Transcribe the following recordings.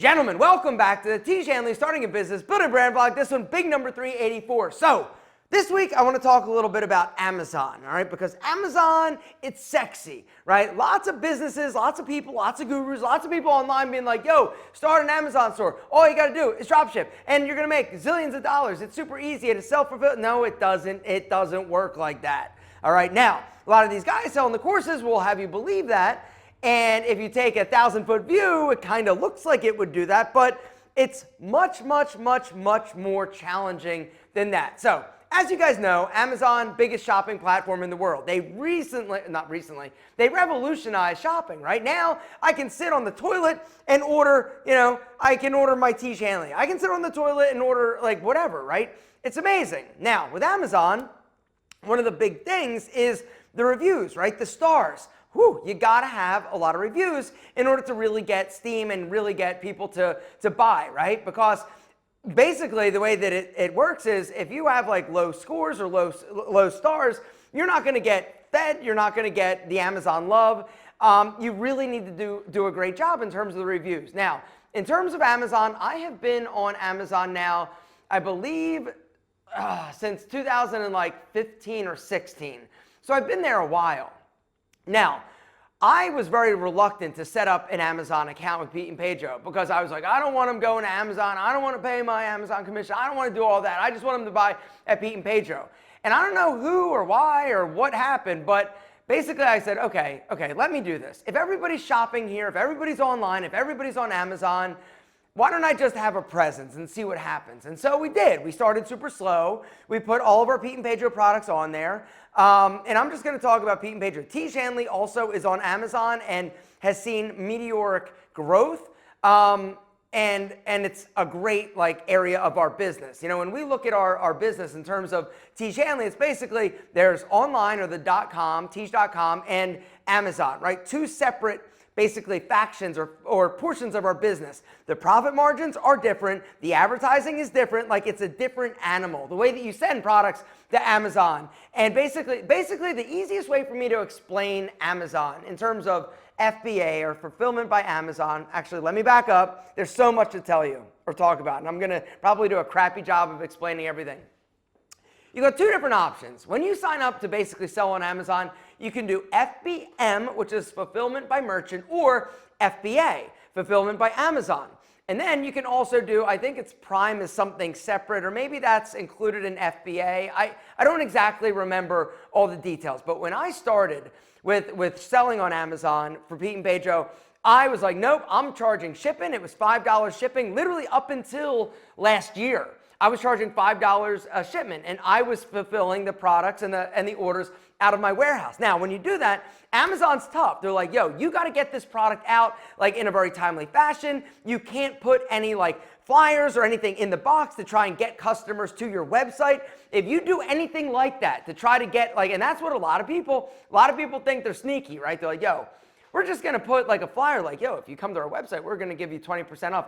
Gentlemen, welcome back to the Tiege Hanley Starting a Business, Building Brand Vlog. This one, big number 384. So, this week I want to talk a little bit about Amazon, all right? Because Amazon, it's sexy, right? Lots of businesses, lots of people, lots of gurus, lots of people online being like, yo, start an Amazon store. All you got to do is drop ship, and you're going to make zillions of dollars. It's super easy. It's self-fulfilled. No, it doesn't. It doesn't work like that. All right, now, a lot of these guys selling the courses will have you believe that. And if you take a 1,000-foot view, it kind of looks like it would do that, but it's much, much, much, much more challenging than that. So, as you guys know, Amazon, biggest shopping platform in the world. They they revolutionized shopping. Right now, I can sit on the toilet and order, I can order my Tiege Hanley. I can sit on the toilet and order like whatever, right? It's amazing. Now, with Amazon, one of the big things is the reviews, right? The stars. You gotta have a lot of reviews in order to really get steam and really get people to buy, right? Because basically the way that it works is if you have like low scores or low stars, you're not gonna get fed, you're not gonna get the Amazon love. You really need to do a great job in terms of the reviews. Now, in terms of Amazon, I have been on Amazon now, I believe, since 2015 or 16. So I've been there a while. Now, I was very reluctant to set up an Amazon account with Pete and Pedro because I was like, I don't want them going to Amazon. I don't want to pay my Amazon commission. I don't want to do all that. I just want them to buy at Pete and Pedro. And I don't know who or why or what happened, but basically I said, okay, let me do this. If everybody's shopping here, if everybody's online, if everybody's on Amazon, why don't I just have a presence and see what happens? And so we did. We started super slow. We put all of our Pete and Pedro products on there. And I'm just going to talk about Pete and Pedro. Tiege Hanley also is on Amazon and has seen meteoric growth. And it's a great area of our business. When we look at our business in terms of Tiege Hanley, it's basically there's online or the .com, Tiege.com, and Amazon, right? Two separate basically factions or portions of our business. The profit margins are different. The advertising is different. It's a different animal. The way that you send products to Amazon. And basically the easiest way for me to explain Amazon in terms of FBA or fulfillment by Amazon, actually, let me back up. There's so much to tell you or talk about, and I'm going to probably do a crappy job of explaining everything. You got two different options. When you sign up to basically sell on Amazon, you can do FBM, which is fulfillment by merchant, or FBA, fulfillment by Amazon. And then you can also do, I think it's Prime is something separate, or maybe that's included in FBA. I don't exactly remember all the details, but when I started with selling on Amazon for Pete and Pedro, I was like, nope, I'm charging shipping. It was $5 shipping, literally up until last year. I was charging $5 a shipment, and I was fulfilling the products and the orders out of my warehouse. Now, when you do that, Amazon's tough. They're like, yo, you got to get this product out in a very timely fashion. You can't put any flyers or anything in the box to try and get customers to your website. If you do anything like that to try to get and that's what a lot of people think they're sneaky, right? They're like, yo, we're just going to put a flyer yo, if you come to our website, we're going to give you 20% off.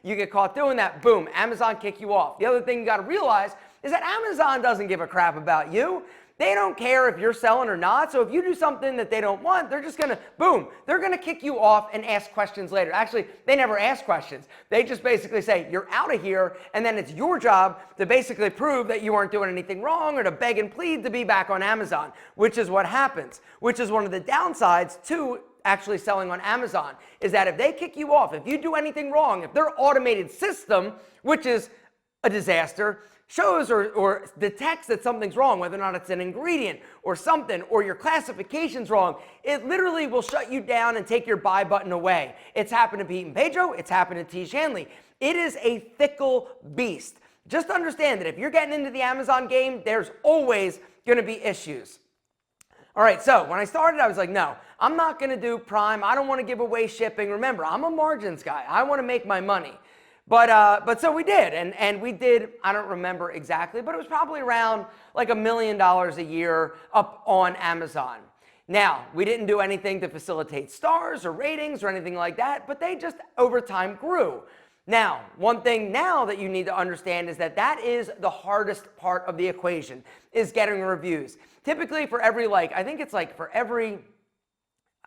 You get caught doing that, boom, Amazon kick you off. The other thing you got to realize is that Amazon doesn't give a crap about you. They don't care if you're selling or not. So if you do something that they don't want, they're just going to, boom, they're going to kick you off and ask questions later. Actually, they never ask questions. They just basically say, you're out of here. And then it's your job to basically prove that you aren't doing anything wrong or to beg and plead to be back on Amazon, which is what happens, which is one of the downsides to actually selling on Amazon, is that if they kick you off, if you do anything wrong, if their automated system, which is a disaster, shows or detects that something's wrong, whether or not it's an ingredient or something, or your classification's wrong, it literally will shut you down and take your buy button away. It's happened to Pete and Pedro. It's happened to Tiege Hanley. It is a fickle beast. Just understand that if you're getting into the Amazon game, there's always going to be issues. All right, so when I started, I was like, no, I'm not going to do Prime. I don't want to give away shipping. Remember, I'm a margins guy. I want to make my money. But so we did, and we did, I don't remember exactly, but it was probably around $1 million a year up on Amazon. Now, we didn't do anything to facilitate stars or ratings or anything like that, but they just over time grew. Now, one thing now that you need to understand is that is the hardest part of the equation, is getting reviews. Typically for every I think it's for every,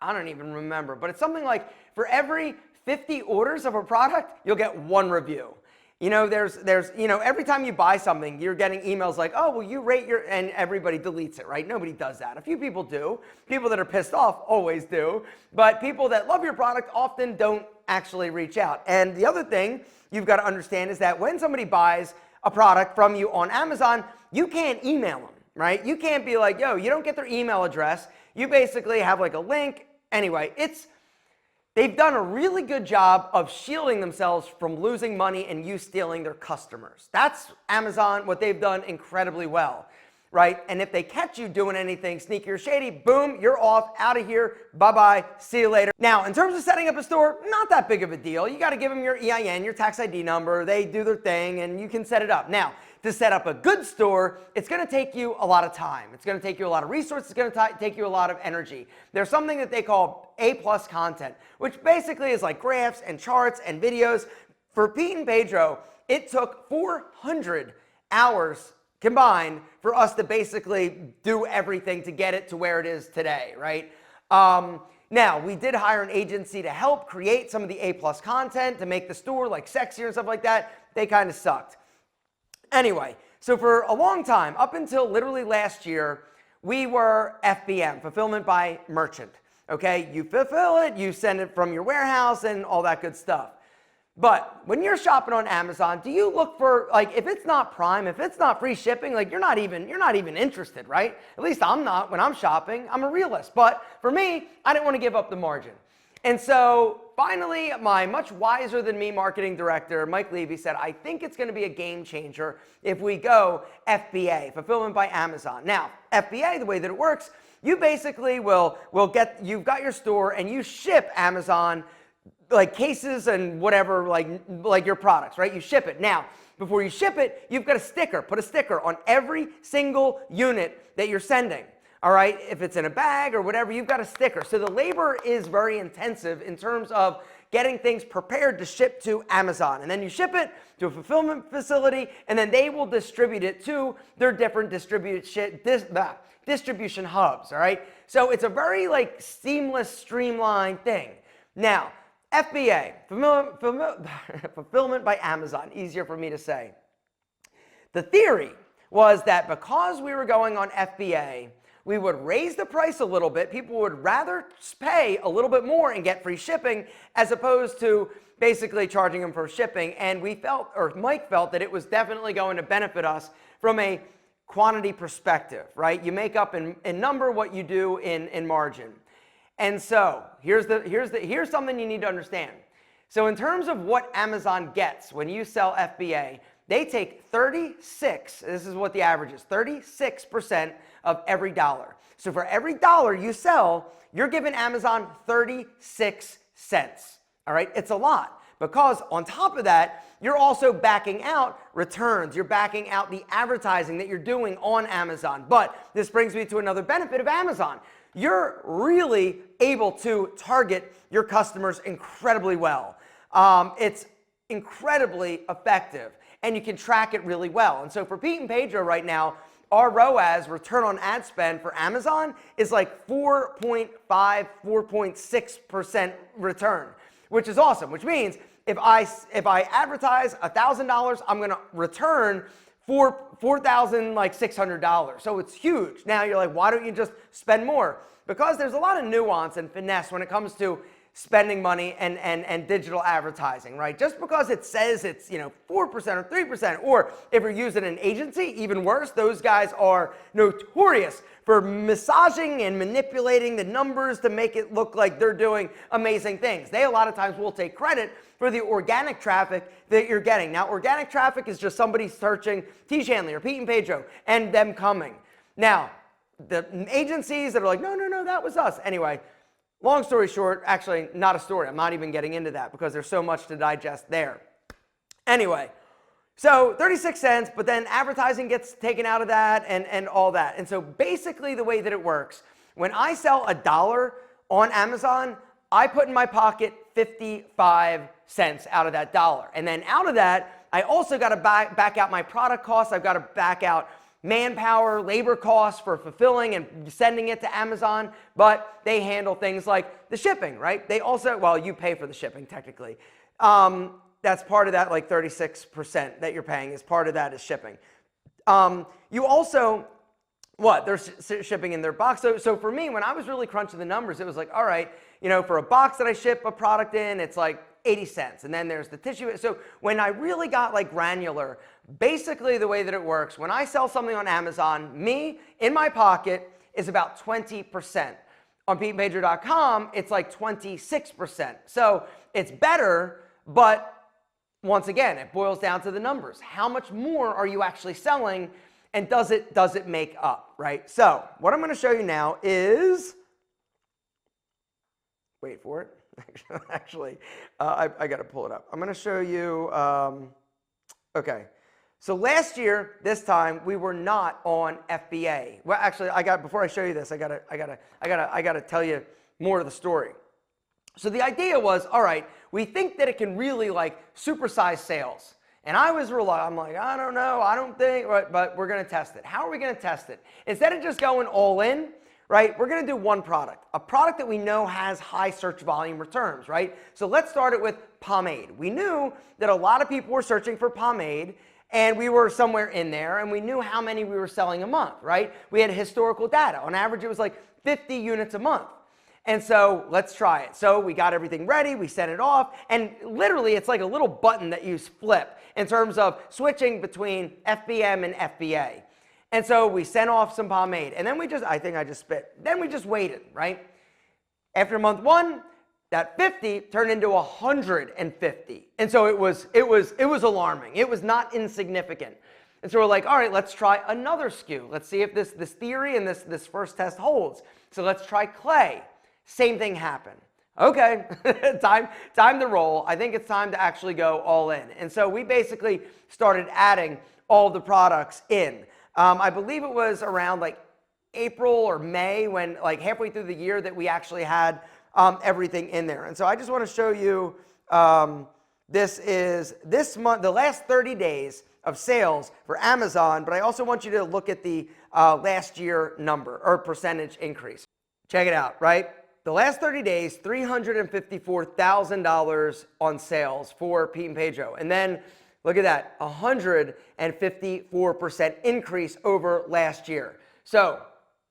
I don't even remember, but it's something for every 50 orders of a product, you'll get 1 review. You know, every time you buy something, you're getting emails like, oh, will you rate your, and everybody deletes it, right? Nobody does that. A few people do. People that are pissed off always do. But people that love your product often don't actually reach out. And the other thing you've got to understand is that when somebody buys a product from you on Amazon, you can't email them, right? You can't be like, yo, you don't get their email address. You basically have like a link. Anyway, they've done a really good job of shielding themselves from losing money and you stealing their customers. That's Amazon, what they've done incredibly well, right? And if they catch you doing anything sneaky or shady, boom, you're off, out of here, bye-bye, see you later. Now, in terms of setting up a store, not that big of a deal. You got to give them your EIN, your tax ID number, they do their thing, and you can set it up. Now, to set up a good store, it's going to take you a lot of time. It's going to take you a lot of resources. It's going to take you a lot of energy. There's something that they call A+ content, which basically is like graphs and charts and videos. For Pete and Pedro, it took 400 hours combined for us to basically do everything to get it to where it is today, right? Now, we did hire an agency to help create some of the A+ content to make the store like sexier and stuff like that. They kind of sucked. Anyway, so for a long time, up until literally last year, we were FBM, fulfillment by merchant. Okay, you fulfill it, you send it from your warehouse and all that good stuff. But when you're shopping on Amazon, do you look for, like, if it's not Prime, if it's not free shipping, like you're not even interested, right? At least I'm not when I'm shopping. I'm a realist. But for me, I didn't want to give up the margin. And so finally, my much wiser than me marketing director, Mike Levy, said, I think it's going to be a game changer if we go FBA, fulfillment by Amazon. Now, FBA, the way that it works, you basically you've got your store and you ship Amazon like cases and whatever, like your products, right? You ship it. Now, before you ship it, you've got put a sticker on every single unit that you're sending. All right, if it's in a bag or whatever, you've got a sticker. So the labor is very intensive in terms of getting things prepared to ship to Amazon. And then you ship it to a fulfillment facility, and then they will distribute it to their different distribution hubs, all right? So it's a very like seamless, streamlined thing. Now, FBA, fulfillment by Amazon, easier for me to say. The theory was that because we were going on FBA, we would raise the price a little bit. People would rather pay a little bit more and get free shipping as opposed to basically charging them for shipping. And we felt, or Mike felt, that it was definitely going to benefit us from a quantity perspective, right? You make up in number what you do in margin. And so here's something you need to understand. So in terms of what Amazon gets when you sell FBA, they take 36, this is what the average is, 36% of every dollar. So for every dollar you sell, you're giving Amazon 36 cents. All right, it's a lot because on top of that, you're also backing out returns. You're backing out the advertising that you're doing on Amazon. But this brings me to another benefit of Amazon. You're really able to target your customers incredibly well. It's incredibly effective, and you can track it really well. And so for Pete and Pedro right now, our ROAS, return on ad spend for Amazon, is like 4.5, 4.6% return, which is awesome, which means if I advertise $1,000, I'm going to return $4,600. So it's huge. Now you're like, why don't you just spend more? Because there's a lot of nuance and finesse when it comes to spending money and digital advertising, right? Just because it says it's 4% or 3%, or if you're using an agency, even worse, those guys are notorious for massaging and manipulating the numbers to make it look like they're doing amazing things. They a lot of times will take credit for the organic traffic that you're getting. Now, organic traffic is just somebody searching Tiege, Hanley or Pete and Pedro and them coming. Now, the agencies that are like, no, that was us. Anyway, long story short, actually not a story. I'm not even getting into that because there's so much to digest there. Anyway, so 36 cents, but then advertising gets taken out of that and all that. And so basically the way that it works, when I sell $1 on Amazon, I put in my pocket 55 cents out of that dollar. And then out of that, I also got to back out my product costs. I've got to back out manpower, labor costs for fulfilling and sending it to Amazon, but they handle things like the shipping, right? They also, well, you pay for the shipping technically. That's part of that, like 36% that you're paying is part of that is shipping. You also, they're shipping in their box. So for me, when I was really crunching the numbers, it was like, all right, for a box that I ship a product in, it's like 80 cents. And then there's the tissue. So when I really got like granular, basically the way that it works, when I sell something on Amazon, me in my pocket is about 20%. On PeteandPedro.com, it's like 26%. So it's better, but once again, it boils down to the numbers. How much more are you actually selling, and does it make up, right? So what I'm going to show you now is, wait for it. Actually, I got to pull it up. I'm going to show you. Okay, so last year, this time we were not on FBA. Well, actually, before I show you this, I gotta tell you more of the story. So the idea was, all right, we think that it can really like supersize sales. And I'm like, I don't know, I don't think, but we're gonna test it. How are we gonna test it? Instead of just going all in, right, we're gonna do one product, a product that we know has high search volume returns, right? So let's start it with pomade. We knew that a lot of people were searching for pomade, and we were somewhere in there, and we knew how many we were selling a month, right? We had historical data. On average, it was like 50 units a month. And so let's try it. So we got everything ready, we sent it off, and literally it's like a little button that you flip in terms of switching between FBM and FBA. And so we sent off some pomade, and then I think I just spit. Then we just waited, right? After month one, that 50 turned into 150. And so it was alarming. It was not insignificant. And so we're like, all right, let's try another SKU. Let's see if this theory and this first test holds. So let's try clay. Same thing happened. Okay, time to roll. I think it's time to actually go all in. And so we basically started adding all the products in. I believe it was around like April or May, when like halfway through the year, that we actually had everything in there. And so I just want to show you, this is this month, the last 30 days of sales for Amazon, but I also want you to look at the last year number or percentage increase. Check it out, right? The last 30 days, $354,000 on sales for Pete and Pedro. And then look at that, 154% increase over last year. So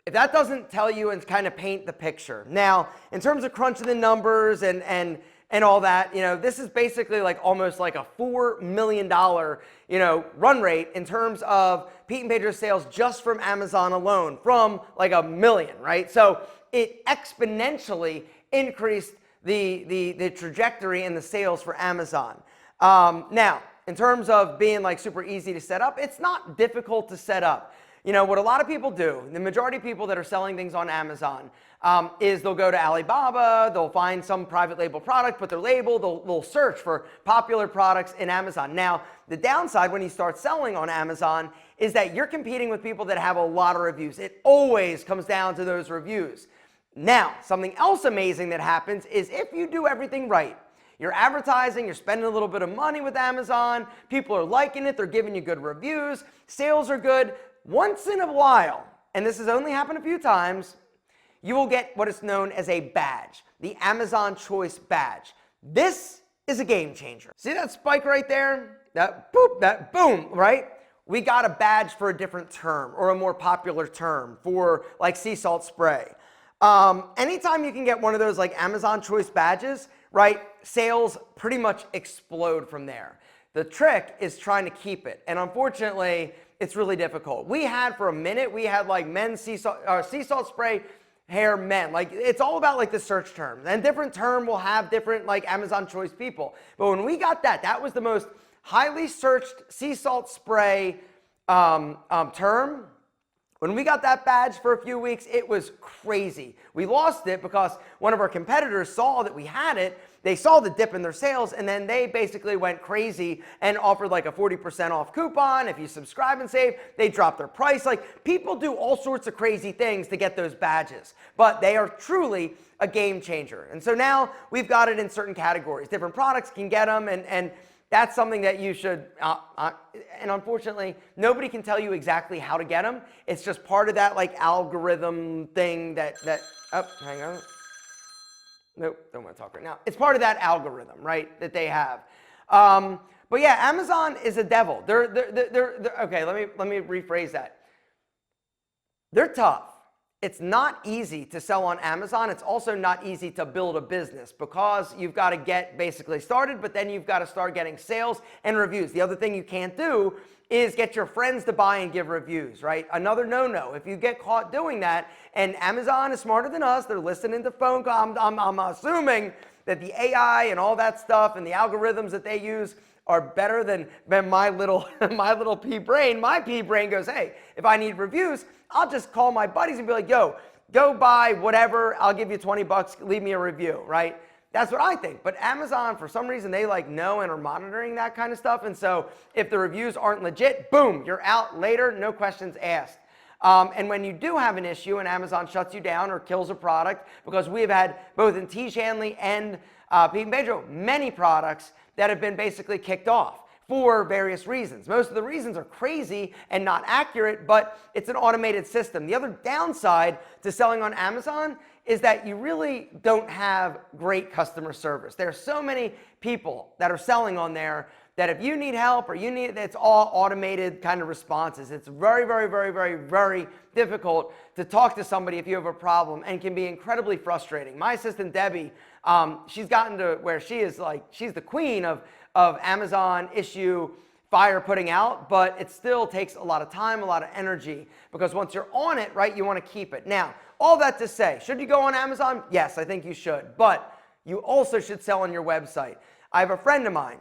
if that doesn't tell you and kind of paint the picture. Now, in terms of crunching the numbers and all that, this is basically like almost like a $4 million, run rate in terms of Pete and Pedro's sales just from Amazon alone, from like $1 million, right? So it exponentially increased the trajectory in the sales for Amazon. Now, in terms of being like super easy to set up, it's not difficult to set up. What a lot of people do, the majority of people that are selling things on Amazon, is they'll go to Alibaba, they'll find some private label product, put their label, they'll search for popular products in Amazon. Now, the downside when you start selling on Amazon is that you're competing with people that have a lot of reviews. It always comes down to those reviews. Now, something else amazing that happens is if you do everything right, you're advertising, you're spending a little bit of money with Amazon, people are liking it, they're giving you good reviews, sales are good. Once in a while, and this has only happened a few times, you will get what is known as a badge, the Amazon Choice Badge. This is a game changer. See that spike right there? That boop, that boom, right? We got a badge for a different term or a more popular term for like sea salt spray. Anytime you can get one of those like Amazon Choice badges, right, sales pretty much explode from there. The trick is trying to keep it, and unfortunately, it's really difficult. We had for a minute, we had like men's sea salt spray hair men. Like it's all about like the search terms, and different term will have different like Amazon Choice people. But when we got that was the most highly searched sea salt spray term. When we got that badge for a few weeks, it was crazy. We lost it because one of our competitors saw that we had it. They saw the dip in their sales, and then they basically went crazy and offered like a 40% off coupon. If you subscribe and save, they drop their price. Like people do all sorts of crazy things to get those badges, but they are truly a game changer. And so now we've got it in certain categories. Different products can get them, and that's something that you should, and unfortunately, nobody can tell you exactly how to get them. It's just part of that like algorithm thing that oh, hang on. Nope, don't want to talk right now. It's part of that algorithm, right, that they have. But yeah, Amazon is a devil. They're okay, let me rephrase that. They're tough. It's not easy to sell on Amazon. It's also not easy to build a business because you've got to get basically started, but then you've got to start getting sales and reviews. The other thing you can't do is get your friends to buy and give reviews, right? Another no-no. If you get caught doing that, and Amazon is smarter than us, they're listening to phone calls. I'm assuming that the AI and all that stuff and the algorithms that they use are better than my little pea brain. My pea brain goes, hey, if I need reviews, I'll just call my buddies and be like, yo, go buy whatever, I'll give you 20 bucks, leave me a review, right? That's what I think. But Amazon, for some reason, they like know and are monitoring that kind of stuff. And so if the reviews aren't legit, boom, you're out later, no questions asked. And when you do have an issue and Amazon shuts you down or kills a product, because we have had both in Tiege, Hanley and Pete and Pedro, many products that have been basically kicked off for various reasons. Most of the reasons are crazy and not accurate, but it's an automated system. The other downside to selling on Amazon is that you really don't have great customer service. There are so many people that are selling on there that if you need help or you need, it's all automated kind of responses. It's very, very, very, very, very difficult to talk to somebody if you have a problem and can be incredibly frustrating. My assistant, Debbie, she's gotten to where she is like, she's the queen of Amazon issue fire putting out, but it still takes a lot of time, a lot of energy, because once you're on it, right, you want to keep it. Now, all that to say, should you go on Amazon? Yes, I think you should, but you also should sell on your website. I have a friend of mine.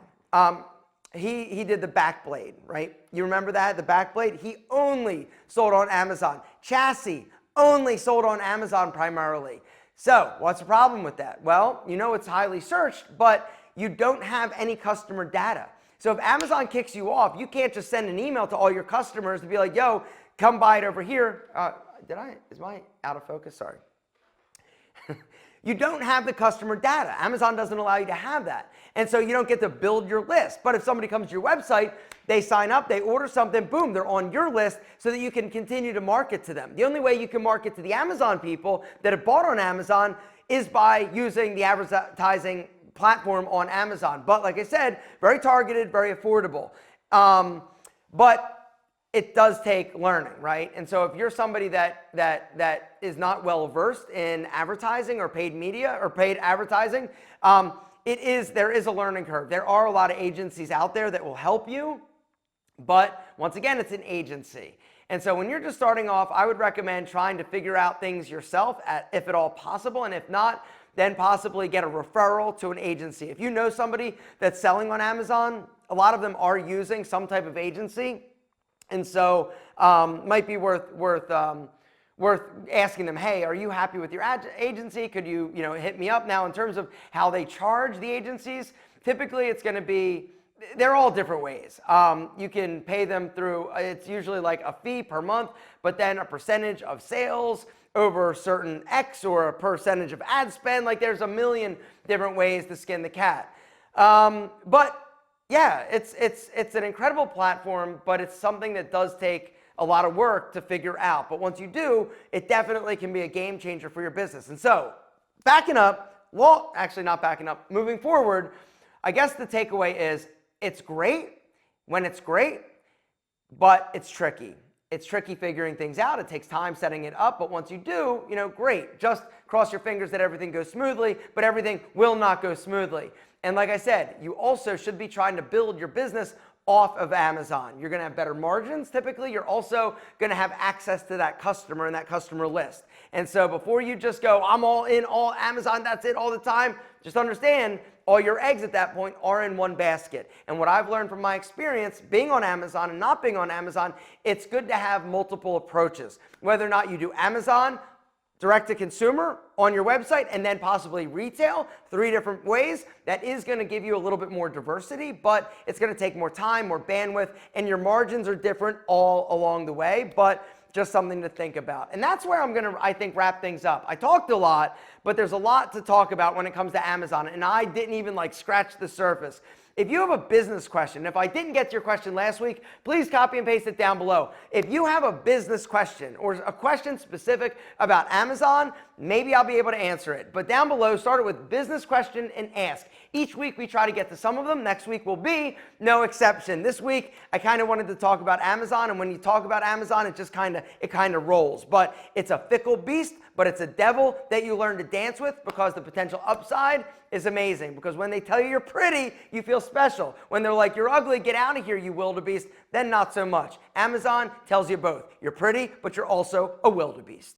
He did the back blade, right? You remember that, the back blade? He only sold on Amazon. Chassis only sold on Amazon primarily. So what's the problem with that? Well, you know it's highly searched, but you don't have any customer data. So if Amazon kicks you off, you can't just send an email to all your customers to be like, yo, come buy it over here. Is my out of focus? Sorry. You don't have the customer data. Amazon doesn't allow you to have that. And so you don't get to build your list. But if somebody comes to your website, they sign up, they order something, boom, they're on your list so that you can continue to market to them. The only way you can market to the Amazon people that have bought on Amazon is by using the advertising platform on Amazon. But like I said, very targeted, very affordable. But it does take learning, right? And so if you're somebody that is not well versed in advertising or paid media or paid advertising, there is a learning curve. There are a lot of agencies out there that will help you, but once again, it's an agency. And so when you're just starting off, I would recommend trying to figure out things yourself, if at all possible, and if not, then possibly get a referral to an agency. If you know somebody that's selling on Amazon, a lot of them are using some type of agency. And so might be worth asking them, hey, are you happy with your agency? Could you hit me up? Now, in terms of how they charge the agencies, typically it's going to be, they're all different ways. You can pay them through, it's usually like a fee per month, but then a percentage of sales over a certain X or a percentage of ad spend. Like there's a million different ways to skin the cat. But yeah, it's an incredible platform, but it's something that does take a lot of work to figure out. But once you do, it definitely can be a game changer for your business. And so, backing up, well, actually not backing up, moving forward, I guess the takeaway is it's great when it's great, but it's tricky. It's tricky figuring things out. It takes time setting it up, but once you do, great. Just cross your fingers that everything goes smoothly, but everything will not go smoothly. And like I said, you also should be trying to build your business off of Amazon. You're going to have better margins typically. You're also going to have access to that customer and that customer list. And so before you just go, I'm all in, all Amazon, that's it all the time, just understand all your eggs at that point are in one basket. And what I've learned from my experience being on Amazon and not being on Amazon, it's good to have multiple approaches. Whether or not you do Amazon, direct to consumer on your website, and then possibly retail, 3 different ways. That is going to give you a little bit more diversity, but it's going to take more time, more bandwidth, and your margins are different all along the way, but just something to think about. And that's where I'm going to, I think, wrap things up. I talked a lot, but there's a lot to talk about when it comes to Amazon, and I didn't even scratch the surface. If you have a business question, if I didn't get to your question last week, please copy and paste it down below. If you have a business question or a question specific about Amazon, maybe I'll be able to answer it. But down below, start it with business question and ask. Each week we try to get to some of them. Next week will be no exception. This week I kind of wanted to talk about Amazon, and when you talk about Amazon, it just kind of rolls. But it's a fickle beast, but it's a devil that you learn to dance with, because the potential upside is amazing. Because when they tell you you're pretty, you feel special. When they're like, you're ugly, get out of here, you wildebeest, then not so much. Amazon tells you both. You're pretty, but you're also a wildebeest.